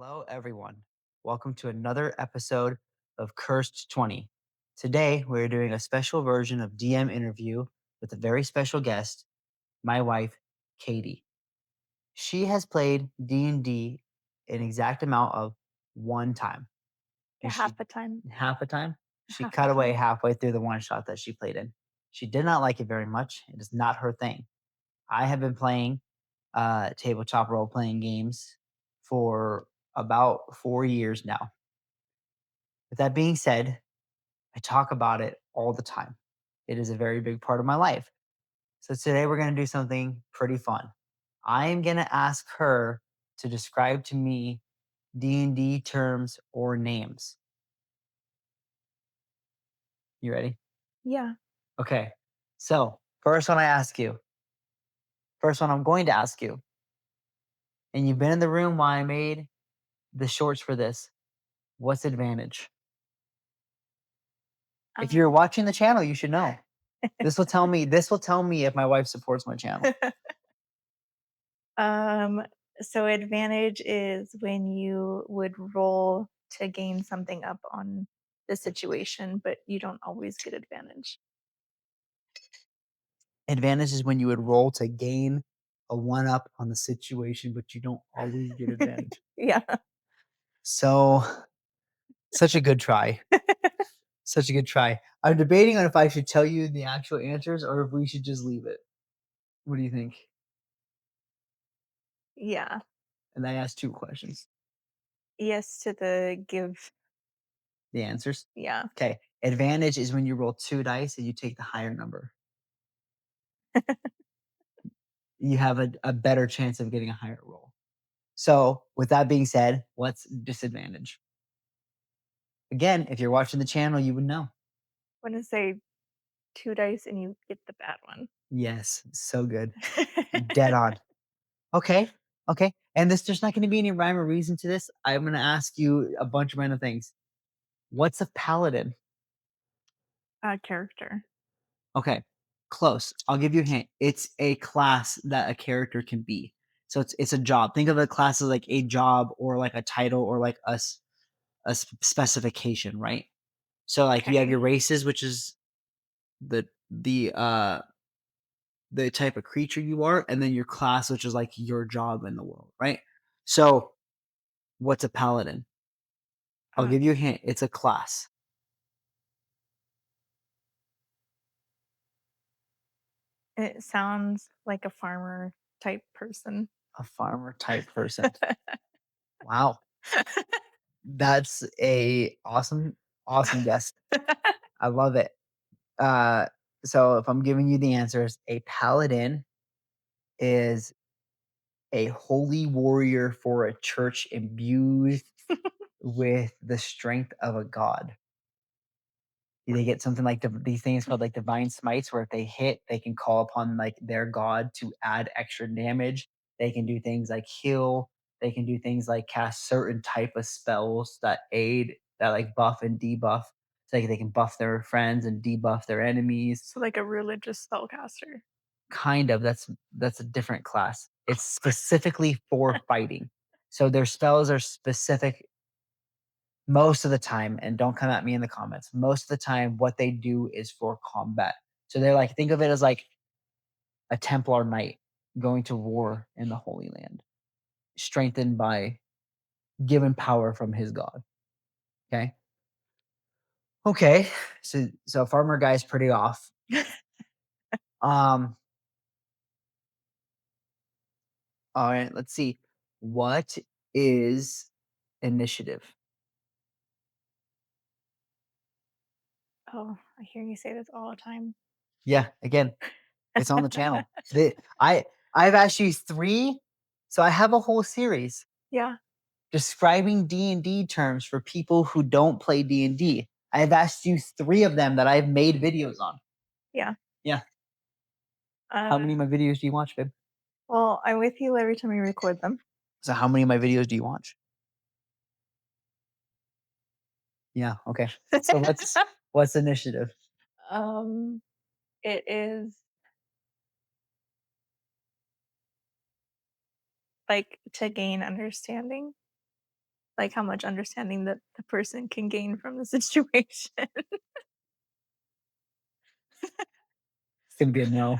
Hello, everyone. Welcome to another episode of Cursed 20. Today, we're doing a special version of DM interview with a very special guest, my wife, Katie. She has played D&D an exact amount of one time. Yeah, And half she the time. half a time, she Half the cut away time. halfway through the one shot that she played in. She did not like it very much. It is not her thing. I have been playing tabletop role playing games for about 4 years now. With that being said, I talk about it all the time. It is a very big part of my life. So today we're going to do something pretty fun. I am going to ask her to describe to me D&D terms or names. You ready? Yeah. Okay. So, first one I'm going to ask you, and you've been in the room while I made the shorts for this. What's advantage? If you're Um, watching the channel, you should know. This will tell me if my wife supports my channel. um, so advantage is when you would roll to gain something up on the situation, but you don't always get advantage. Advantage is when you would roll to gain a one up on the situation, but you don't always get advantage. Yeah. So, such a good try. Such a good try. I'm debating on if I should tell you the actual answers or if we should just leave it. What do you think? Yeah. And I asked two questions. Yes to the give. The answers. Yeah. Okay. Advantage is when you roll two dice and you take the higher number. You have a better chance of getting a higher roll. So, with that being said, what's disadvantage? Again, if you're watching the channel, you would know. Want to say two dice and you get the bad one. Yes, so good. Dead on. Okay, okay. And there's not gonna be any rhyme or reason to this. I'm gonna ask you a bunch of random things. What's a paladin? Character. Okay, close. I'll give you a hint. It's a class that a character can be. So it's a job. Think of a class as like a job or like a title or like a specification, right? So like you have Okay. your races, which is the the uh the type of creature you are, and then your class, which is like your job in the world, right? So what's a paladin? I'll Uh, give you a hint. It's a class. it sounds like a farmer type person. A farmer type person. Wow. That's a awesome guess. I love it. Uh, so if I'm giving you the answers, a paladin is a holy warrior for a church imbued with the strength of a god. They get something like these things called like divine smites, where if they hit, they can call upon like their god to add extra damage. They can do things like heal. They can do things like cast certain type of spells that aid, that like buff and debuff. So like they can buff their friends and debuff their enemies. So like a religious spellcaster. Kind of. That's a different class. It's specifically for fighting. So their spells are specific most of the time, and don't come at me in the comments. Most of the time, what they do is for combat. So they're like, think of it as like a Templar knight going to war in the Holy Land, strengthened by given power from his god. Okay. Okay. So farmer guy's pretty off. Um, all right, let's see. What is initiative? Oh, I hear you say this all the time. Yeah, again, it's on the channel. I've asked you three, so I have a whole series Yeah, describing D&D terms for people who don't play D&D. I've asked you three of them that I've made videos on. yeah. Yeah. How Uh, many of my videos do you watch, babe? well, I'm with you every time you record them. So how many of my videos do you watch? Yeah, okay. So what's initiative? um, it is like to gain understanding. like how much understanding that the person can gain from the situation. It's gonna be a no.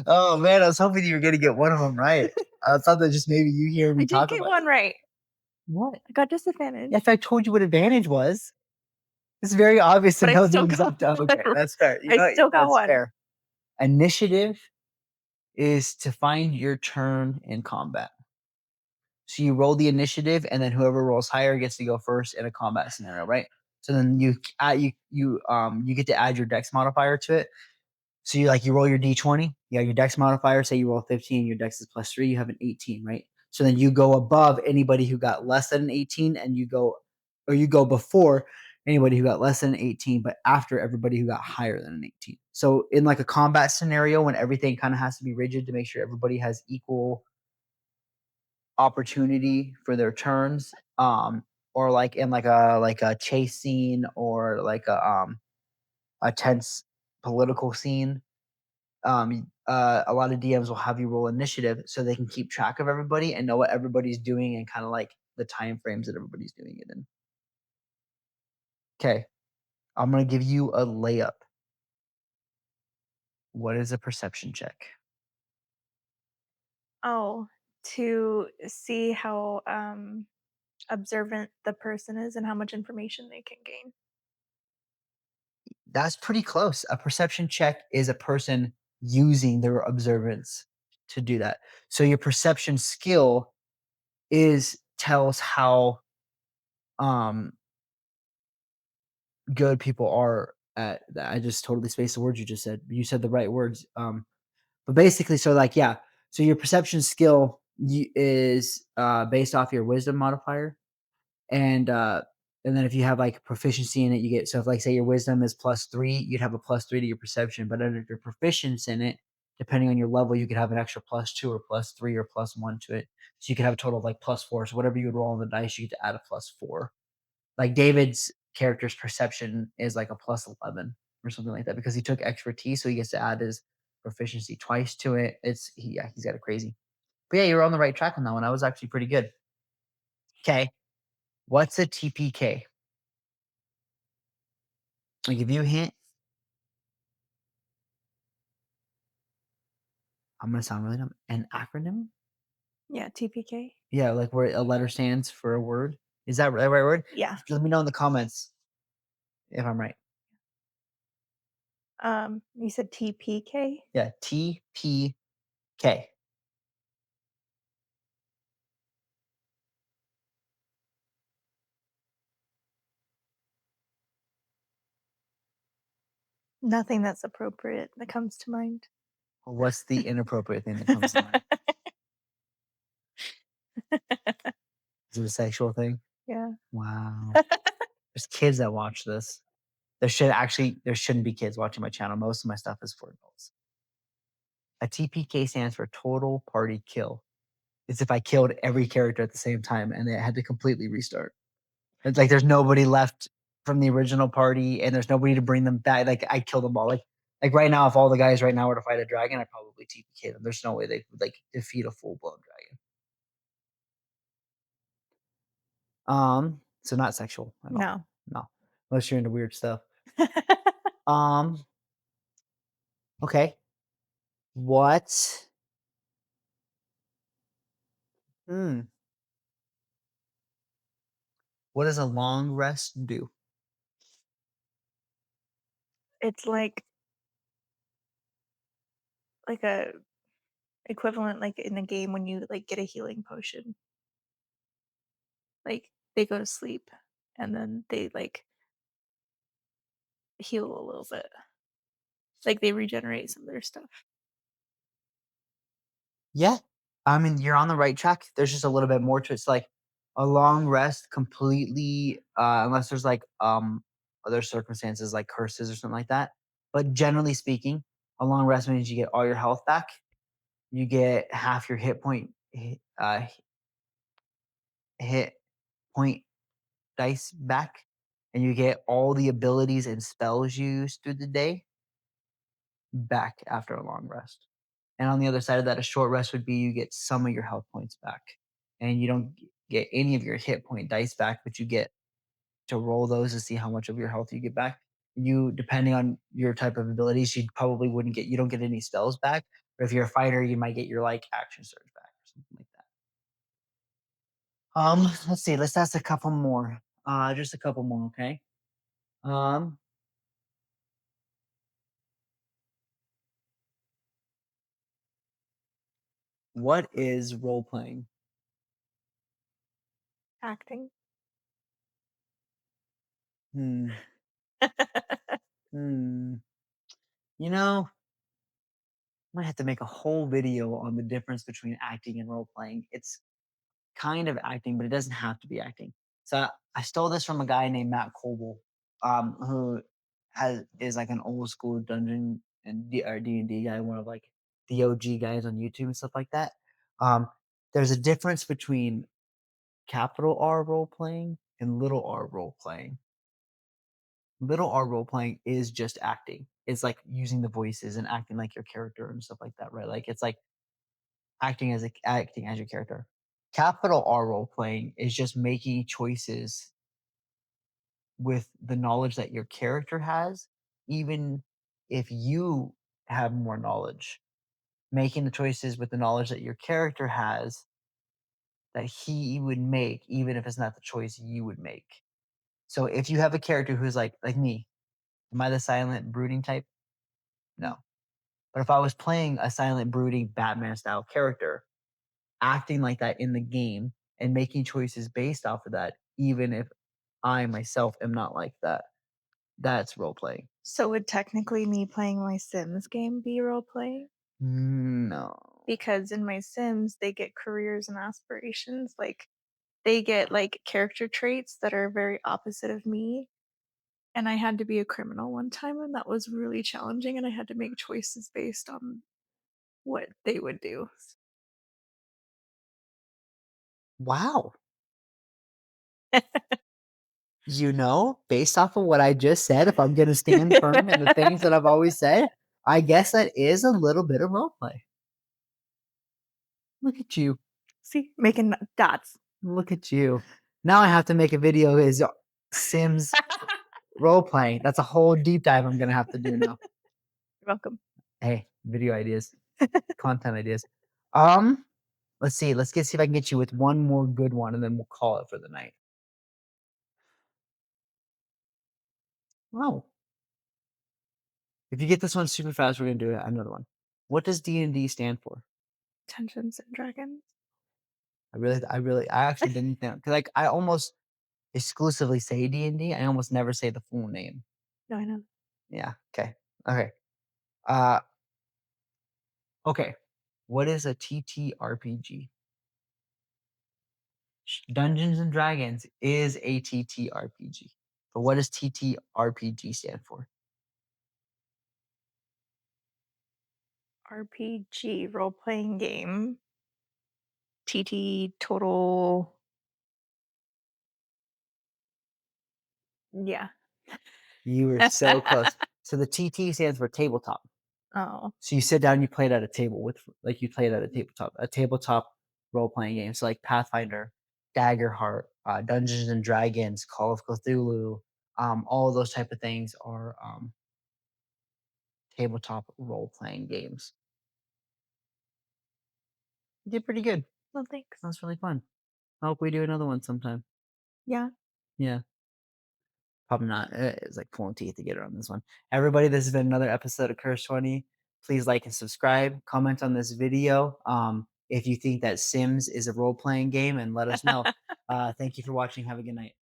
Oh man, I was hoping you were gonna get one of them right. I thought that just maybe you hear I me did talk get about one it. right. What? I got disadvantage, If I told you what advantage was, it's very obvious to but I know the still got exact. Oh, okay, that's fair. You I know what? still got That's one. fair. Initiative is to find your turn in combat. So you roll the initiative, and then whoever rolls higher gets to go first in a combat scenario, right? So then you get to add your dex modifier to it. So you roll your d20, you have your dex modifier. Say you roll 15, your dex is +3, you have an 18, right? So then you go above anybody who got less than an 18, and you go before anybody who got less than an 18, but after everybody who got higher than an 18. So in like a combat scenario, when everything kind of has to be rigid to make sure everybody has equal opportunity for their turns, or like in like a chase scene, or like a tense political scene, a lot of DMs will have you roll initiative so they can keep track of everybody and know what everybody's doing, and kind of like the time frames that everybody's doing it in. Okay, I'm gonna give you a layup. What is a perception check? Oh, to see how, observant the person is and how much information they can gain. That's pretty close. A perception check is a person using their observance to do that. So your perception skill is tells how um good people are at that. I just totally spaced the words you just said. You said the right words. But basically, so like, yeah, so your perception skill is based off your wisdom modifier, and and then if you have like proficiency in it, you get, so if like say your wisdom is +3, you'd have a +3 to your perception, but under your proficiency in it, depending on your level, you could have an extra +2 or +3 or +1 to it. So you could have a total of like +4. So whatever you would roll on the dice, you get to add a +4. Like David's character's perception is like a +11 or something like that, because he took expertise, so he gets to add his proficiency twice to it. Yeah, he's got it crazy. But yeah, you're on the right track on that one. I was actually pretty good. Okay, what's a TPK? I'll give you a hint. I'm gonna sound really dumb. An acronym? Yeah, TPK. Yeah, like where a letter stands for a word. Is that the right word? Yeah. Let me know in the comments if I'm right. You said TPK? Yeah, TPK. Nothing that's appropriate that comes to mind. What's the inappropriate thing that comes to mind? Is it a sexual thing? Yeah. Wow. There's kids that watch this. There shouldn't be kids watching my channel. Most of my stuff is for adults. A TPK stands for total party kill. It's if I killed every character at the same time and they had to completely restart. It's like there's nobody left from the original party, and there's nobody to bring them back. Like I kill them all. Like right now, if all the guys right now were to fight a dragon, I'd probably TPK them. There's no way they could like defeat a full blown dragon. So not sexual at all. No. No. Unless you're into weird stuff. Um, okay. What hmm, what does a long rest do? It's like a equivalent like in a game when you like get a healing potion. Like they go to sleep and then they like heal a little bit. Like they regenerate some of their stuff. Yeah. I mean, you're on the right track. There's just a little bit more to it. It's like a long rest completely, unless there's like other circumstances like curses or something like that. But generally speaking, a long rest means you get all your health back. You get half your hit point dice back, and you get all the abilities and spells used through the day back after a long rest. And on the other side of that, a short rest would be you get some of your health points back, and you don't get any of your hit point dice back, but you get to roll those to see how much of your health you get back. You, depending on your type of abilities, you probably wouldn't get, you don't get any spells back. But if you're a fighter, you might get your like action surge back or something like that. Let's see. Let's ask a couple more. Just a couple more, okay? Um, what is role playing? Acting. Hmm. Hmm. You know, I might have to make a whole video on the difference between acting and role playing. It's kind of acting, but it doesn't have to be acting. So I stole this from a guy named Matt Coble, who has is like an old school dungeon and or D&D guy, one of like the OG guys on YouTube and stuff like that. Um, there's a difference between capital R role playing and little R role playing. Little R role playing is just acting. It's like using the voices and acting like your character and stuff like that, right? Like it's like acting as your character. Capital R role playing is just making choices with the knowledge that your character has, even if you have more knowledge. Making the choices with the knowledge that your character has that he would make, even if it's not the choice you would make. So if you have a character who's like me, am I the silent brooding type? Mm. No. But if I was playing a silent brooding Batman style character, acting like that in the game and making choices based off of that, even if I myself am not like that. That's role playing. So would technically me playing my Sims game be role playing? No. Because in my Sims, they get careers and aspirations. Like they get like character traits that are very opposite of me. And I had to be a criminal one time, and that was really challenging. And I had to make choices based on what they would do. Wow. Based off of what I just said, if I'm going to stand firm in the things that I've always said, I guess that is a little bit of role play. Look at you. See, making dots. Look at you. Now I have to make a video is Sims role playing. That's a whole deep dive I'm going to have to do now. You're welcome. Hey, video ideas, content ideas. Um, let's see. See if I can get you with one more good one and then we'll call it for the night. Oh, if you get this one super fast, we're gonna do another one. What does D&D stand for? Dungeons and Dragons. I actually didn't think because like I almost exclusively say D&D. I almost never say the full name. No, I know. Yeah. Okay. Okay. Uh. Okay. What is a TTRPG? Dungeons and Dragons is a TTRPG. But what does TTRPG stand for? RPG role playing game. TT total. Yeah. You were so close. So the TT stands for tabletop. Oh, So you sit down, you play it at a table with like you play it at a tabletop role playing game. So like Pathfinder, Daggerheart, Dungeons and Dragons, Call of Cthulhu, all of those type of things are tabletop role playing games. You did pretty good. well, thanks. That's really fun. I hope we do another one sometime. Yeah. Yeah. Probably not. It's like pulling teeth to get it on this one. Everybody, this has been another episode of Curse 20. Please like and subscribe. Comment on this video if you think that Sims is a role playing game and let us know. Thank you for watching. Have a good night.